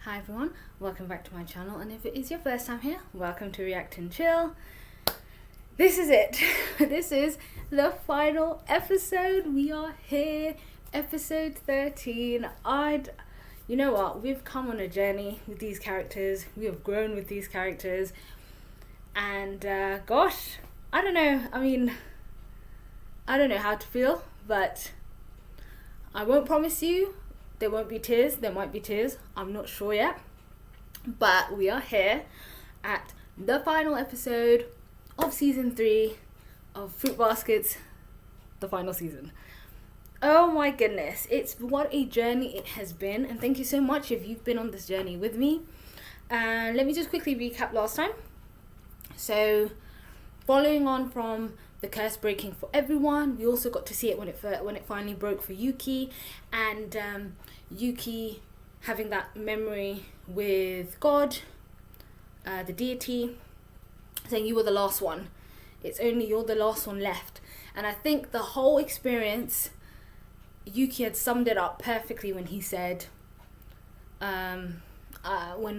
Hi everyone, welcome back to my channel, and if it is your first time here, welcome to React and Chill. This is it. This is the final episode. We are here, episode 13. You know what, we've come on a journey with these characters, we have grown with these characters, and gosh, I don't know how to feel, but I won't promise you there won't be tears. There might be tears, I'm not sure yet, but we are here at the final episode of season 3 of Fruit Baskets, the final season. Oh my goodness, what a journey it has been, and thank you so much if you've been on this journey with me. And let me just quickly recap last time. So following on from the curse breaking for everyone, we also got to see it when it finally broke for Yuki, and Yuki having that memory with God, the deity, saying you were the last one. It's only you're the last one left. And I think the whole experience, Yuki had summed it up perfectly when he said, when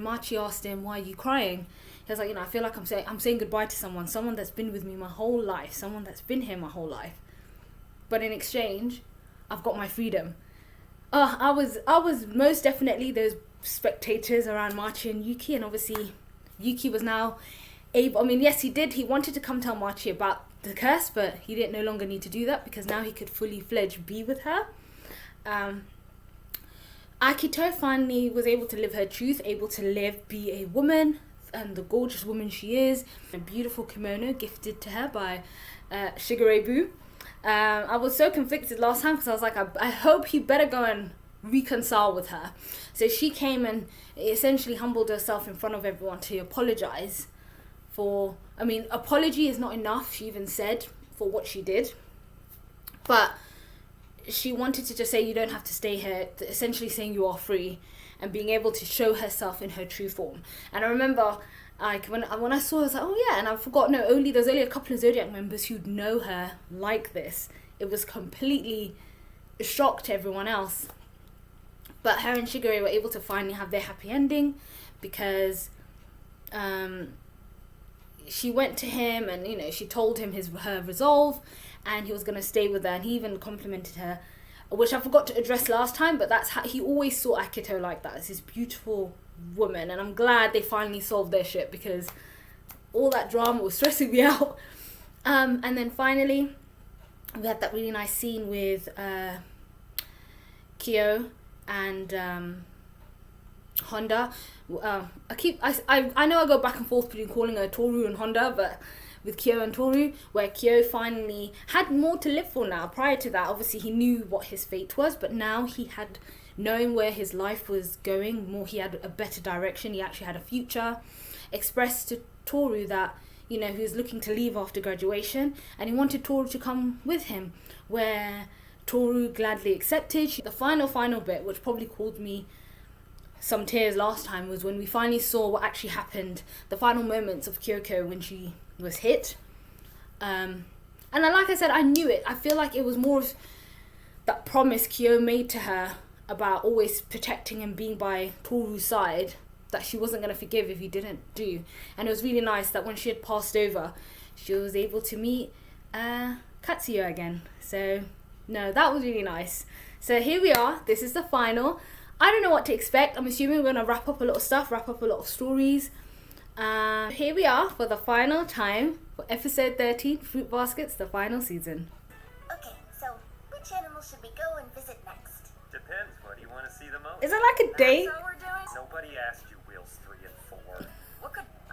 Machi asked him, why are you crying? He was like, I feel like I'm saying goodbye to someone that's been with me my whole life, someone that's been here my whole life. But in exchange, I've got my freedom. I was most definitely those spectators around Machi and Yuki, and obviously Yuki was now able, yes, he wanted to come tell Machi about the curse, but he didn't no longer need to do that because now he could fully fledged be with her. Akito finally was able to live her truth, able to be a woman, and the gorgeous woman she is. A beautiful kimono gifted to her by Shigeru. I was so conflicted last time because I was like, I hope he better go and reconcile with her. So she came and essentially humbled herself in front of everyone to apologize for, apology is not enough, she even said, for what she did. But she wanted to just say, you don't have to stay here, essentially saying you are free, and being able to show herself in her true form. And I remember, when I saw her, I was like, oh yeah, and I forgot, there's only a couple of Zodiac members who'd know her like this. It was completely a shock to everyone else. But her and Shigeru were able to finally have their happy ending, because she went to him and, she told him her resolve, and he was going to stay with her, and he even complimented her, which I forgot to address last time, but that's how he always saw Akito like that, as this beautiful woman. And I'm glad they finally solved their shit, because all that drama was stressing me out. And then finally we had that really nice scene with Kyo and Honda. I know I go back and forth between calling her Tohru and Honda, but with Kyo and Tohru, where Kyo finally had more to live for now. Prior to that, obviously he knew what his fate was, but now he had, knowing where his life was going, he had a better direction, he actually had a future. Expressed to Tohru that, he was looking to leave after graduation, and he wanted Tohru to come with him, where Tohru gladly accepted. The final bit, which probably caused me some tears last time, was when we finally saw what actually happened, the final moments of Kyoko when she was hit. And like I said, I knew it. I feel like it was more of that promise Kyo made to her about always protecting and being by Toru's side, that she wasn't going to forgive if he didn't do. And it was really nice that when she had passed over, she was able to meet Katsuya again. So no, that was really nice. So here we are, this is the final. I don't know what to expect. I'm assuming we're going to wrap up a lot of stuff, wrap up a lot of stories. Here we are for the final time for episode 13, Fruit Baskets, the final season. Okay, so which animal should we go and visit next? Depends. What do you want to see the most? Is it like a date? That's what we're doing? Nobody asked you wheels 3 and 4.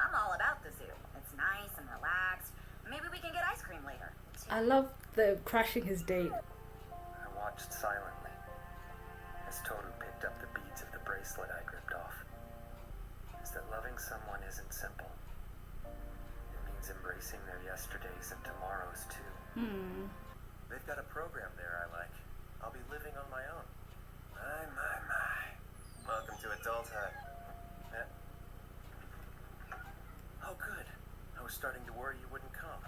I'm all about the zoo. It's nice and relaxed. Maybe we can get ice cream later. I love the crashing his date. I watched silently as Tohru picked up the beads of the bracelet I ripped off. Is that loving someone isn't simple. It means embracing their yesterdays and tomorrows too. They've got a program there I like. I'll be living on my own. My. Welcome to adulthood. Oh good. I was starting to worry you wouldn't come.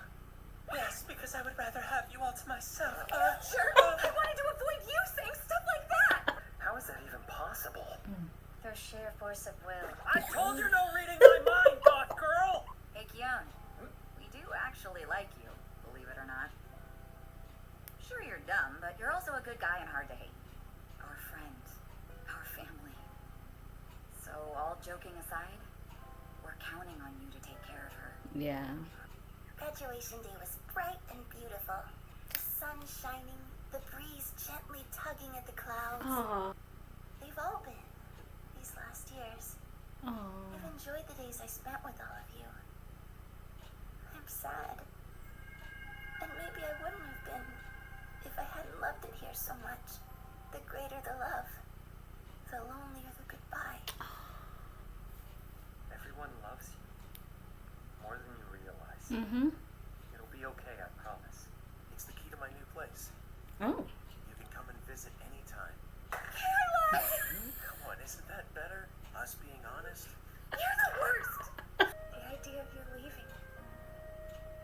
Yes, because I would rather have you all to myself. Sure. I wanted to avoid you saying stuff like that. How is that even possible? Their sheer force of will. I told you no reading my mind, goth girl! Hey, Kyon. We do actually like you, believe it or not. Sure, you're dumb, but you're also a good guy and hard to hate. Our friend. Our family. So, all joking aside, we're counting on you to take care of her. Yeah. Graduation day was bright and beautiful. The sun shining, the breeze gently tugging at the clouds. Aww. They've all been, these last years. Aww. I've enjoyed the days I spent with all of you. I'm sad. And maybe I wouldn't have been if I hadn't loved it here so much. The greater the love, the lonelier the goodbye. Everyone loves you. More than you realize. Mm-hmm. It'll be okay, I promise. It's the key to my new place. Oh. You can come and visit anytime. Carla! Come on, isn't that better? Us being honest? You're the worst! The idea of you leaving.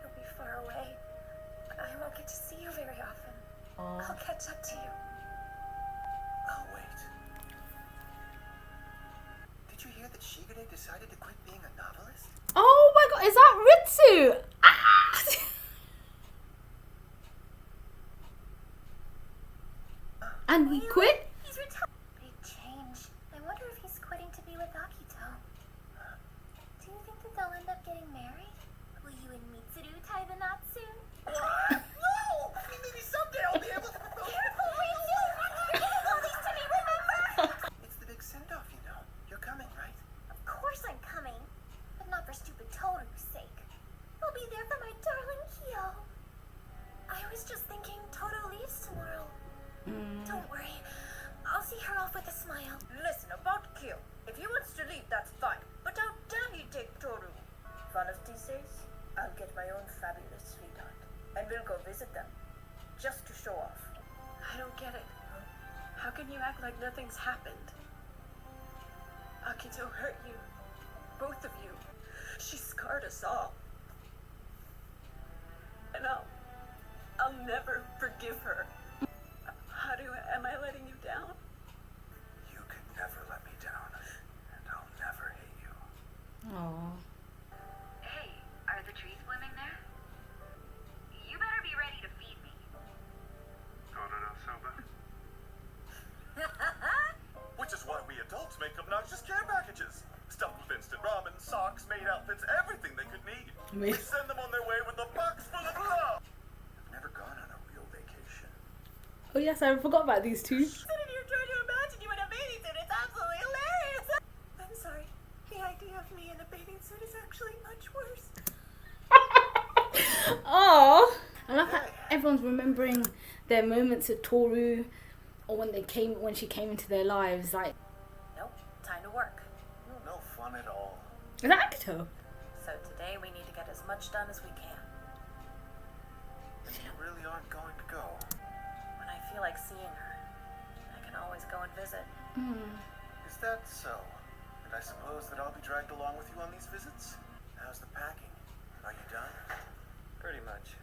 You'll be far away. I won't get to see you very often. Aww. I'll catch up to you. Oh, wait. Did you hear that Shigure decided to quit being a novelist? Oh my god, is that Ritsu? Ah! And he quit? He's retired. Big change. I wonder if he's quitting to be with Akito. Do you think that they'll end up getting married? Will you and Mitsuru tie the knot soon? No! Maybe someday I'll be able to propose. Careful, Ritsu! You're getting all these to me, remember? It's the big send-off, you know. You're coming, right? Of course I'm coming. But not for stupid Tohru's sake. I'll be there for my darling Kyo. I was just thinking Tohru leaves tomorrow. Don't worry. I'll see her off with a smile. Listen, about Kyo. If he wants to leave, that's fine. But how dare he take Tohru? One of these days, I'll get my own fabulous sweetheart. And we'll go visit them. Just to show off. I don't get it. How can you act like nothing's happened? Akito hurt you. Both of you. She scarred us all. And I'll never forgive her. Am I letting you down? You can never let me down, and I'll never hate you. Aww. Hey, are the trees blooming there? You better be ready to feed me. Which is why we adults make obnoxious care packages. Stuffed with instant ramen, socks, maid outfits, everything they could need. We send them on their way with a box full of love. I've never gone on a real vacation. Oh yes, I forgot about these two. Sitting here trying to imagine you in a bathing suit. It's absolutely hilarious. I'm sorry. The idea of me in a bathing suit is actually much worse. Oh, I love how everyone's remembering their moments at Tohru, or when she came into their lives. Like, Nope, time to work. No fun at all. is that Akito? So today we need to get as much done as we can. If you really aren't going to go, When I feel like seeing her, I can always go and visit. is that so? And I suppose that I'll be dragged along with you on these visits? How's the packing? Are you done? Pretty much.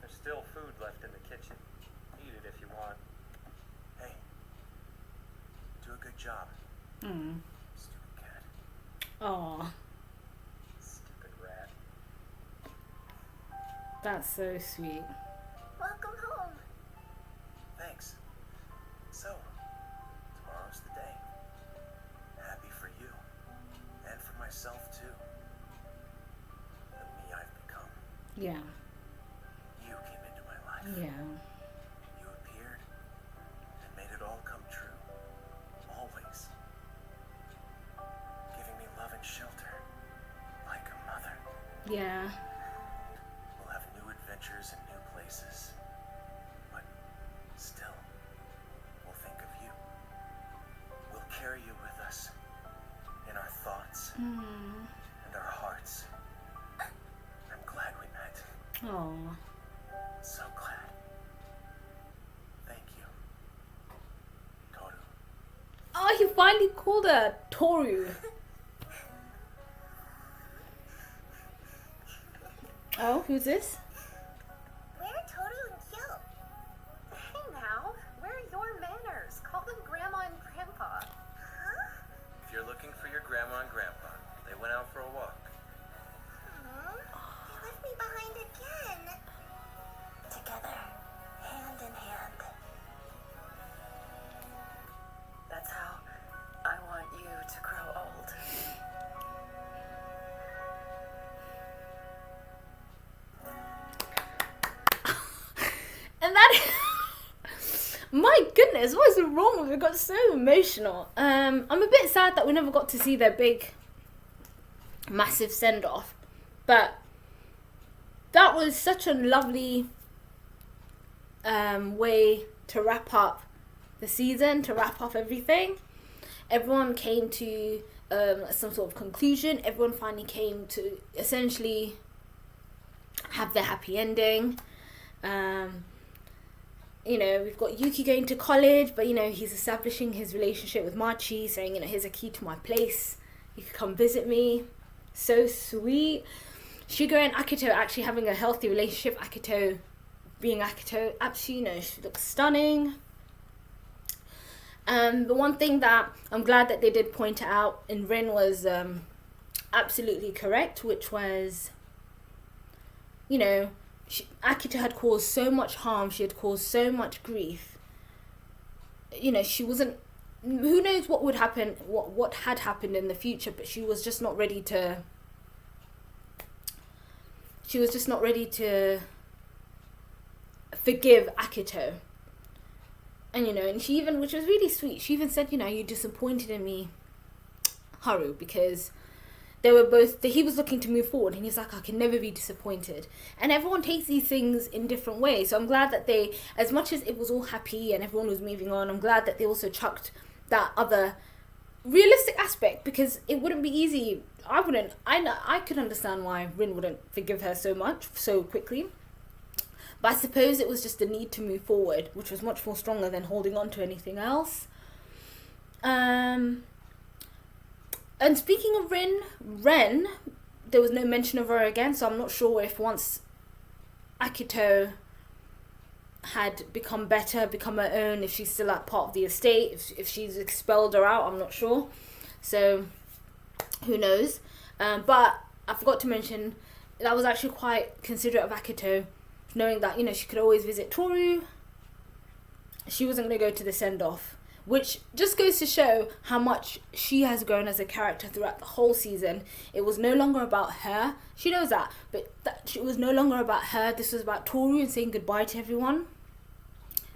There's still food left in the kitchen. Eat it if you want. Hey, do a good job. Stupid cat. Aw, Stupid rat. that's so sweet. Welcome home. Thanks. So, tomorrow's the day. Happy for you. And for myself, too. The me I've become. Yeah, You came into my life. yeah. You appeared and made it all come true. Always. Giving me love and shelter. Like a mother. Yeah. We'll have new adventures and new places. But still, we'll think of you. We'll carry you with us. In our thoughts and our hearts. I'm glad we met. Aw. So glad. Thank you. Tohru. Oh, he finally called her Tohru. Oh, who's this? Where are Tohru and Kyo? Hey now, where are your manners? Call them Grandma and Grandpa. Huh? Grandma and Grandpa. They went out for a walk. Aw, they left me behind again. Together, hand in hand. That's how I want you to grow old. And that my goodness, what is wrong with it? It got so emotional. I'm a bit sad that we never got to see their big massive send off, but that was such a lovely way to wrap up the season, to wrap up everything. Everyone came to some sort of conclusion. Everyone finally came to essentially have their happy ending. You know, we've got Yuki going to college, but you know, he's establishing his relationship with Machi, saying, you know, here's a key to my place, you can come visit me. So sweet. Sugar and Akito actually having a healthy relationship. Akito being Akito, absolutely, you know, she looks stunning. The one thing that I'm glad that they did point out in Rin was absolutely correct, which was, you know, Akito had caused so much harm, she had caused so much grief. You know, she wasn't, who knows what would happen, what had happened in the future, but she was just not ready to, forgive Akito. And you know, and she even, which was really sweet, she even said, you know, you disappointed in me, Haru, because they were both, he was looking to move forward and he's like, I can never be disappointed. And everyone takes these things in different ways. So I'm glad that they, as much as it was all happy and everyone was moving on, I'm glad that they also chucked that other realistic aspect, because it wouldn't be easy. I could understand why Rin wouldn't forgive her so much, so quickly. But I suppose it was just the need to move forward, which was much more stronger than holding on to anything else. And speaking of Ren, there was no mention of her again, so I'm not sure if once Akito had become better, become her own, if she's still like part of the estate, if she's expelled her out, I'm not sure. So, who knows? But I forgot to mention, that was actually quite considerate of Akito, knowing that, you know, she could always visit Tohru. She wasn't going to go to the send-off, which just goes to show how much she has grown as a character throughout the whole season. It was no longer about her. She knows that, but it was no longer about her. This was about Tohru and saying goodbye to everyone.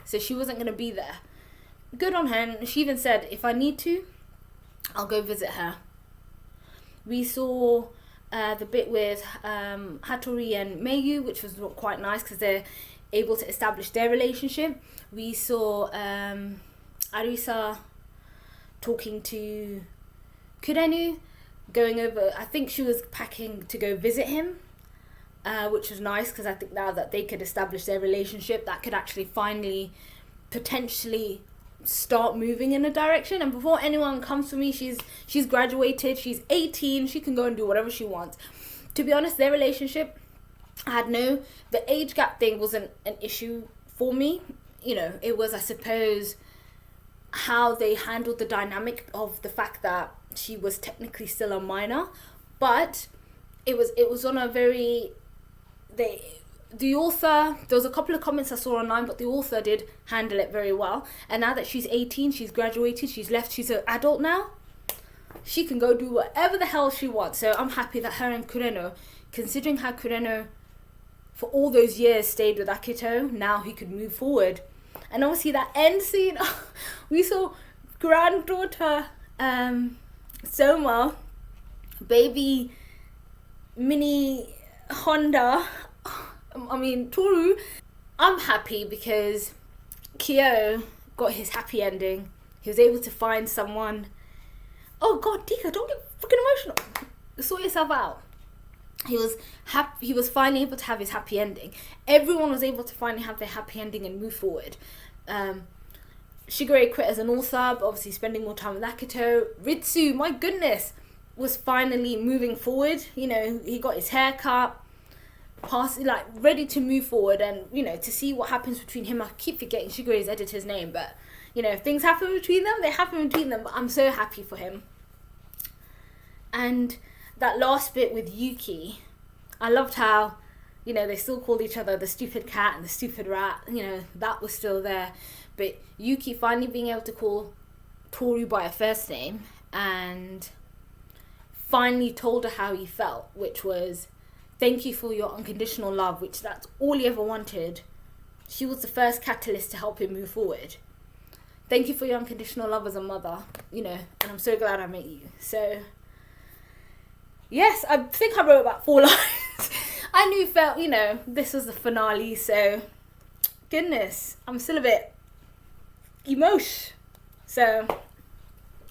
So she wasn't going to be there. Good on her. And she even said, if I need to, I'll go visit her. We saw the bit with Hattori and Meiyu, which was quite nice because they're able to establish their relationship. We saw Arisa talking to Kurenu, going over, I think she was packing to go visit him, which was nice because I think now that they could establish their relationship, that could actually finally potentially start moving in a direction. And before anyone comes for me, she's graduated, she's 18, she can go and do whatever she wants. To be honest, their relationship, the age gap thing wasn't an issue for me. You know, it was, I suppose, how they handled the dynamic of the fact that she was technically still a minor, but it was on a very, the author, there was a couple of comments I saw online, but the author did handle it very well. And now that she's 18, she's graduated, she's left, she's an adult now, she can go do whatever the hell she wants. So I'm happy that her and Kureno, considering how Kureno for all those years stayed with Akito, now he could move forward. And obviously that end scene, we saw granddaughter Soma, baby mini Honda, Tohru. I'm happy because Kyo got his happy ending. He was able to find someone. Oh God, Dika, don't get freaking emotional. Sort yourself out. He was finally able to have his happy ending. Everyone was able to finally have their happy ending and move forward. Shigure quit as an all-sub, obviously spending more time with Akito. Ritsu, my goodness, was finally moving forward. You know, he got his hair cut, ready to move forward, and you know, to see what happens between him. I keep forgetting Shigure's editor's name, but you know, if things happen between them, they happen between them. But I'm so happy for him. And that last bit with Yuki, I loved how, you know, they still called each other the stupid cat and the stupid rat. You know, that was still there. But Yuki finally being able to call Tohru by her first name and finally told her how he felt, which was, thank you for your unconditional love, which that's all he ever wanted. She was the first catalyst to help him move forward. Thank you for your unconditional love as a mother, you know, and I'm so glad I met you. So, yes, I think I wrote about 4 lines. I knew felt, you know, this was the finale, so goodness, I'm still a bit emosh. So,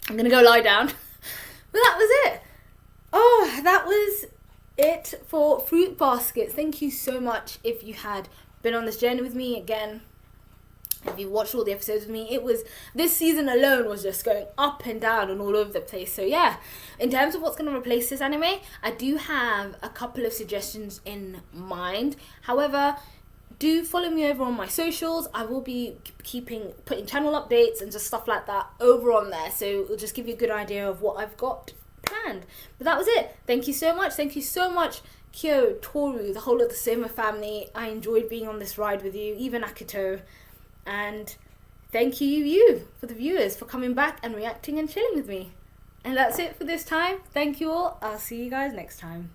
I'm going to go lie down. But that was it. Oh, that was it for Fruit Baskets. Thank you so much if you had been on this journey with me. Again, if you watched all the episodes with me, it was, this season alone was just going up and down and all over the place. So yeah, in terms of what's going to replace this anime, I do have a couple of suggestions in mind. However, do follow me over on my socials. I will be putting channel updates and just stuff like that over on there, so it'll just give you a good idea of what I've got planned. But that was it. Thank you so much. Thank you so much, Kyo, Tohru, the whole of the Soma family. I enjoyed being on this ride with you, even Akito. And thank you for the viewers for coming back and reacting and chilling with me. And that's it for this time. Thank you all. I'll see you guys next time.